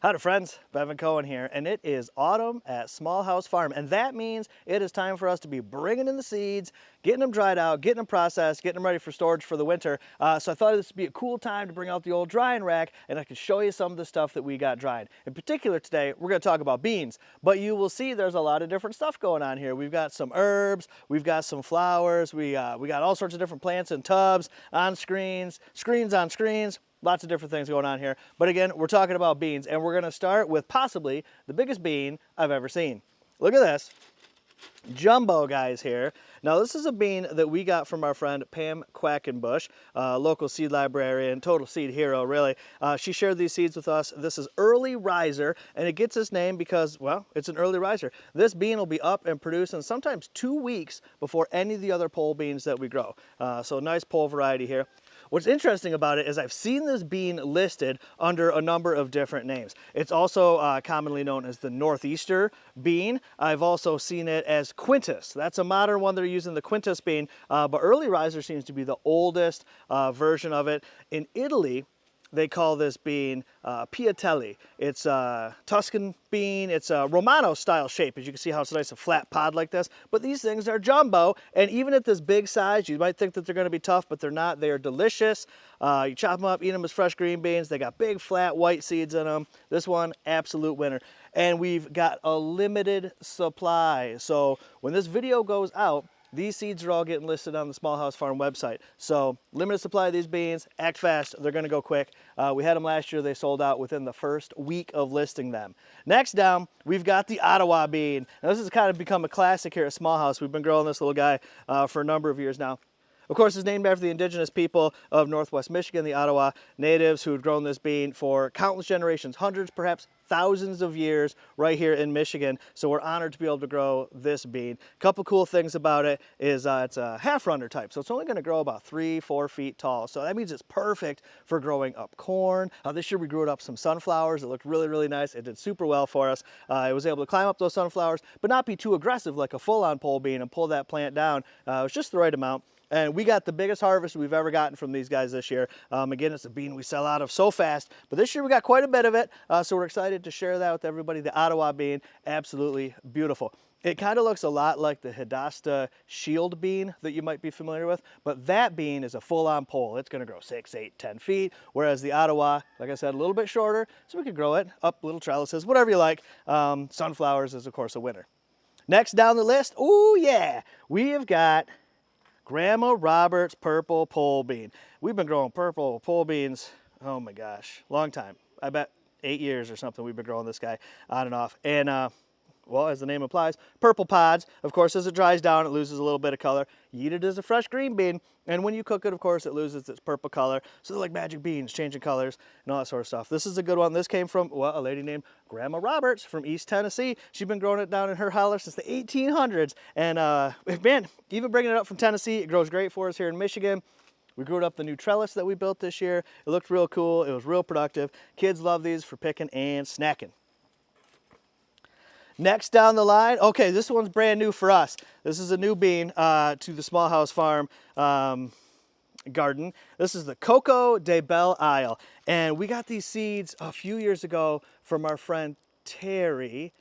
Howdy friends, Bevin Cohen here, and it is autumn at Small House Farm, and that means it is time for us to be bringing in the seeds, getting them dried out, getting them processed, getting them ready for storage for the winter. So I thought this would be a cool time to bring out the old drying rack, and I can show you some of the stuff that we got dried. In particular today, we're going to talk about beans, but you will see there's a lot of different stuff going on here. We've got some herbs, we've got some flowers, we got all sorts of different plants in tubs, on screens, screens on screens. Lots of different things going on here. But again, we're talking about beans, and we're gonna start with possibly the biggest bean I've ever seen. Look at this, jumbo guys here. Now this is a bean that we got from our friend Pam Quackenbush, local seed librarian, total seed hero really. She shared these seeds with us. This is early riser, and it gets its name because, well, it's an early riser. This bean will be up and producing sometimes 2 weeks before any of the other pole beans that we grow. So nice pole variety here. What's interesting about it is I've seen this bean listed under a number of different names. It's also commonly known as the Northeaster bean. I've also seen it as Quintus. That's a modern one. They're using the Quintus bean, but early riser seems to be the oldest version of it. In Italy, they call this bean piatelli. It's a Tuscan bean. It's a Romano style shape. As you can see how it's nice, a flat pod like this. But these things are jumbo, and even at this big size, you might think that they're gonna be tough, but they're not. They are delicious. You chop them up, eat them as fresh green beans. They got big, flat, white seeds in them. This one, absolute winner. And we've got a limited supply. So when this video goes out, these seeds are all getting listed on the Small House Farm website. So limited supply of these beans, act fast, they're gonna go quick. We had them last year, they sold out within the first week of listing them. Next down, we've got the Odawa bean. Now this has kind of become a classic here at Small House. We've been growing this little guy for a number of years now. Of course, it's named after the indigenous people of Northwest Michigan, the Odawa natives who had grown this bean for countless generations, hundreds, perhaps thousands of years right here in Michigan. So we're honored to be able to grow this bean. A couple cool things about it is it's a half runner type. So it's only gonna grow about 3-4 feet tall. So that means it's perfect for growing up corn. This year we grew it up some sunflowers. It looked really, really nice. It did super well for us. It was able to climb up those sunflowers, but not be too aggressive like a full-on pole bean and pull that plant down. It was just the right amount. And we got the biggest harvest we've ever gotten from these guys this year. Again, it's a bean we sell out of so fast, but this year we got quite a bit of it. So we're excited to share that with everybody. The Odawa bean, absolutely beautiful. It kind of looks a lot like the Hidasta shield bean that you might be familiar with, but that bean is a full-on pole. It's gonna grow 6, 8, 10 feet, whereas the Odawa, like I said, a little bit shorter, so we could grow it up little trellises, whatever you like. Sunflowers is, of course, a winner. Next down the list, oh yeah, we have got Grandma Roberts purple pole bean. We've been growing purple pole beans, oh my gosh, long time. I bet 8 years or something we've been growing this guy on and off. And well, as the name implies, purple pods. Of course, as it dries down, it loses a little bit of color. You eat it as a fresh green bean, and when you cook it, of course, it loses its purple color. So they're like magic beans, changing colors and all that sort of stuff. This is a good one. This came from, well, a lady named Grandma Roberts from East Tennessee. She's been growing it down in her holler since the 1800s. And man, even bringing it up from Tennessee, it grows great for us here in Michigan. We grew it up the new trellis that we built this year. It looked real cool. It was real productive. Kids love these for picking and snacking. Next down the line, okay, this one's brand new for us. This is a new bean to the Small House Farm garden. This is the Coco de Belle Ile. And we got these seeds a few years ago from our friend Terry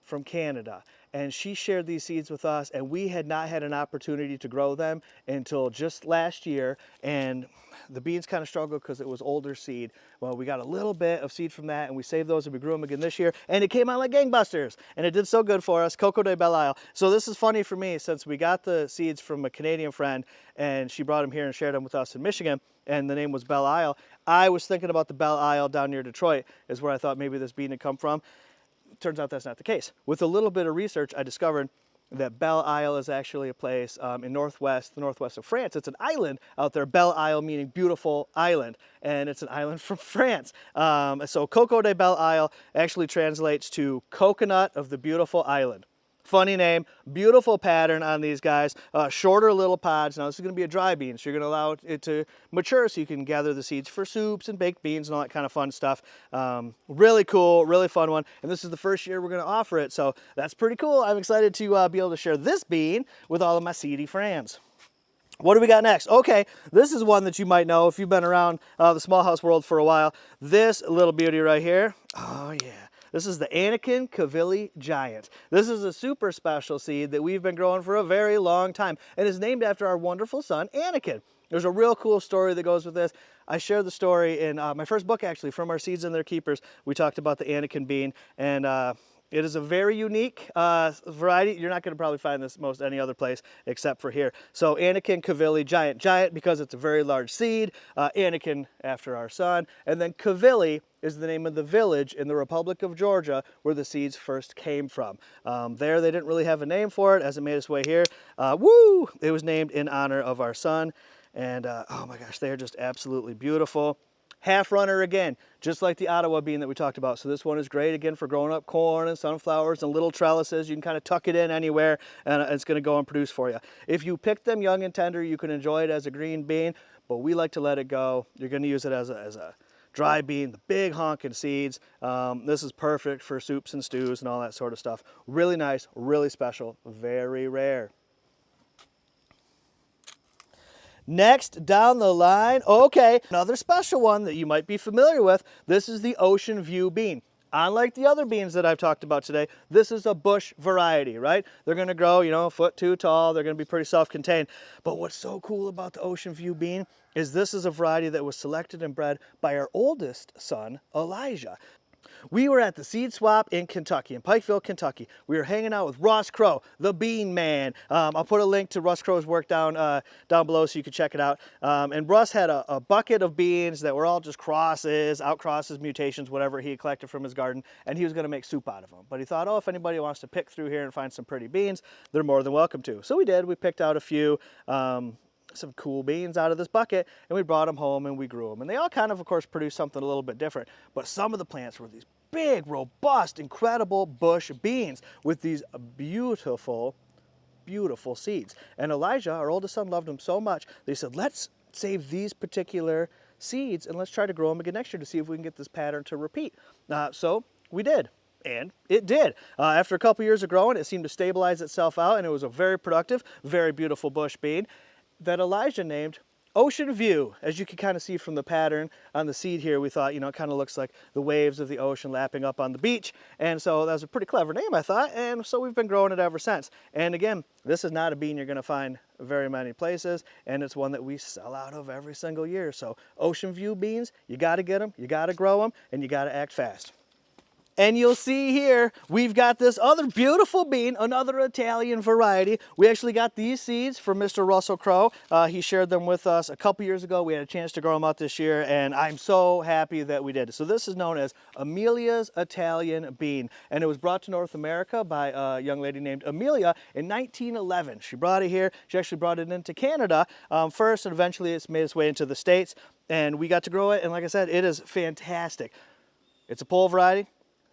from Canada. And she shared these seeds with us, and we had not had an opportunity to grow them until just last year. And the beans kind of struggled because it was older seed. Well, we got a little bit of seed from that, and we saved those and we grew them again this year, and it came out like gangbusters, and it did so good for us. Coco de Belle Ile. So this is funny for me, since we got the seeds from a Canadian friend, and she brought them here and shared them with us in Michigan, and the name was Belle Ile. I was thinking about the Belle Ile down near Detroit is where I thought maybe this bean had come from. Turns out that's not the case. With a little bit of research, I discovered that Belle Ile is actually a place in the northwest of France. It's an island out there, Belle Ile meaning beautiful island, and it's an island from France. So Coco de Belle Ile actually translates to coconut of the beautiful island. Funny name, beautiful pattern on these guys, shorter little pods. Now this is going to be a dry bean, so you're going to allow it to mature so you can gather the seeds for soups and baked beans and all that kind of fun stuff. Really cool, really fun one, and this is the first year we're going to offer it, so that's pretty cool. I'm excited to be able to share this bean with all of my seedy friends. What do we got next? Okay, this is one that you might know if you've been around the small house world for a while. This little beauty right here. Oh yeah. This is the Anakin Kavillii Giant. This is a super special seed that we've been growing for a very long time and is named after our wonderful son, Anakin. There's a real cool story that goes with this. I shared the story in my first book, actually, From Our Seeds and Their Keepers. We talked about the Anakin bean, and it is a very unique variety. You're not going to probably find this most any other place except for here. So Anakin Kavillii Giant. Giant because it's a very large seed. Anakin after our son. And then Kavillii is the name of the village in the Republic of Georgia where the seeds first came from. There they didn't really have a name for it as it made its way here. Woo! It was named in honor of our son. And oh my gosh, they are just absolutely beautiful. Half runner again, just like the Odawa bean that we talked about. So this one is great again for growing up corn and sunflowers and little trellises. You can kind of tuck it in anywhere and it's going to go and produce for you. If you pick them young and tender, you can enjoy it as a green bean, but we like to let it go. You're going to use it as a dry bean, the big honking seeds. This is perfect for soups and stews and all that sort of stuff. Really nice, really special, very rare. Next down the line, okay, another special one that you might be familiar with. This is the Ocean View bean. Unlike the other beans that I've talked about today, this is a bush variety, right? They're gonna grow, you know, a foot too tall. They're gonna be pretty self-contained. But what's so cool about the Ocean View bean is this is a variety that was selected and bred by our oldest son, Elijah. We were at the seed swap in Kentucky, in Pikeville, Kentucky. We were hanging out with Russ Crowe, the bean man. I'll put a link to Russ Crowe's work down below so you can check it out. And Russ had a bucket of beans that were all just crosses, outcrosses, mutations, whatever he collected from his garden, and he was going to make soup out of them. But he thought, oh, if anybody wants to pick through here and find some pretty beans, they're more than welcome to. So we did. We picked out a few. Some cool beans out of this bucket, and we brought them home and we grew them. And they all kind of course, produced something a little bit different. But some of the plants were these big, robust, incredible bush beans with these beautiful, beautiful seeds. And Elijah, our oldest son, loved them so much, they said, let's save these particular seeds and let's try to grow them again next year to see if we can get this pattern to repeat. So we did. And it did. After a couple years of growing, it seemed to stabilize itself out, and it was a very productive, very beautiful bush bean that Elijah named Ocean View. As you can kind of see from the pattern on the seed here, we thought, you know, it kind of looks like the waves of the ocean lapping up on the beach. And so that was a pretty clever name, I thought. And so we've been growing it ever since. And again, this is not a bean you're going to find very many places. And it's one that we sell out of every single year. So Ocean View beans, you got to get them, you got to grow them, and you got to act fast. And you'll see here, we've got this other beautiful bean, another Italian variety. We actually got these seeds from Mr. Russell Crowe. He shared them with us a couple years ago. We had a chance to grow them out this year, and I'm so happy that we did. So this is known as Emelia's Italian bean, and it was brought to North America by a young lady named Emelia in 1911. She brought it here. She actually brought it into Canada first, and eventually it's made its way into the States, and we got to grow it, and like I said, it is fantastic. It's a pole variety.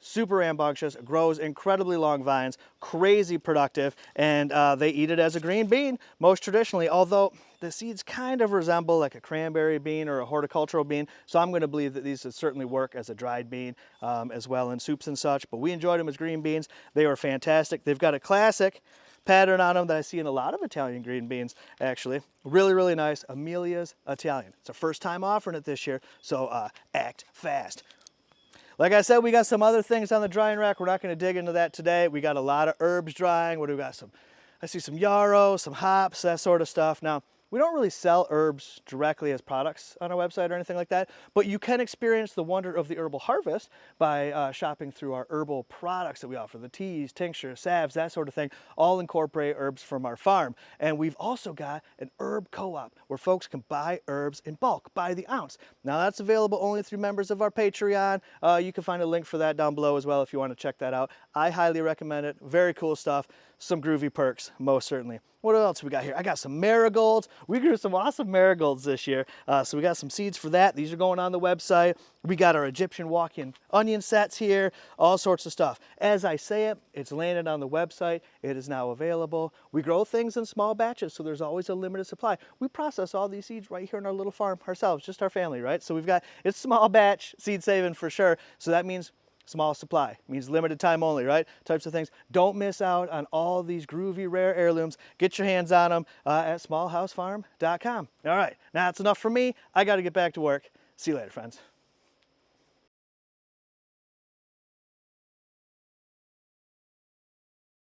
Super rambunctious, grows incredibly long vines, crazy productive, and they eat it as a green bean most traditionally, although the seeds kind of resemble like a cranberry bean or a horticultural bean, so I'm going to believe that these would certainly work as a dried bean as well in soups and such, but we enjoyed them as green beans. They were fantastic. They've got a classic pattern on them that I see in a lot of Italian green beans, actually. Really, really nice. Emelia's Italian. It's our first time offering it this year, so act fast. Like I said, we got some other things on the drying rack. We're not going to dig into that today. We got a lot of herbs drying. What do we got? I see some yarrow, some hops, that sort of stuff. Now, we don't really sell herbs directly as products on our website or anything like that, but you can experience the wonder of the herbal harvest by shopping through our herbal products that we offer. The teas, tinctures, salves, that sort of thing, all incorporate herbs from our farm. And we've also got an herb co-op where folks can buy herbs in bulk, by the ounce. Now that's available only through members of our Patreon. You can find a link for that down below as well if you want to check that out. I highly recommend it. Very cool stuff. Some groovy perks, most certainly. What else we got here? I got some marigolds. We grew some awesome marigolds this year. So we got some seeds for that. These are going on the website. We got our Egyptian walk-in onion sets here, all sorts of stuff. As I say it, it's landed on the website. It is now available. We grow things in small batches, so there's always a limited supply. We process all these seeds right here in our little farm ourselves, just our family, right? So we've got, it's small batch seed saving for sure. So that means small supply, means limited time only, right? Types of things. Don't miss out on all these groovy, rare heirlooms. Get your hands on them at smallhousefarm.com. All right, now that's enough for me. I got to get back to work. See you later, friends.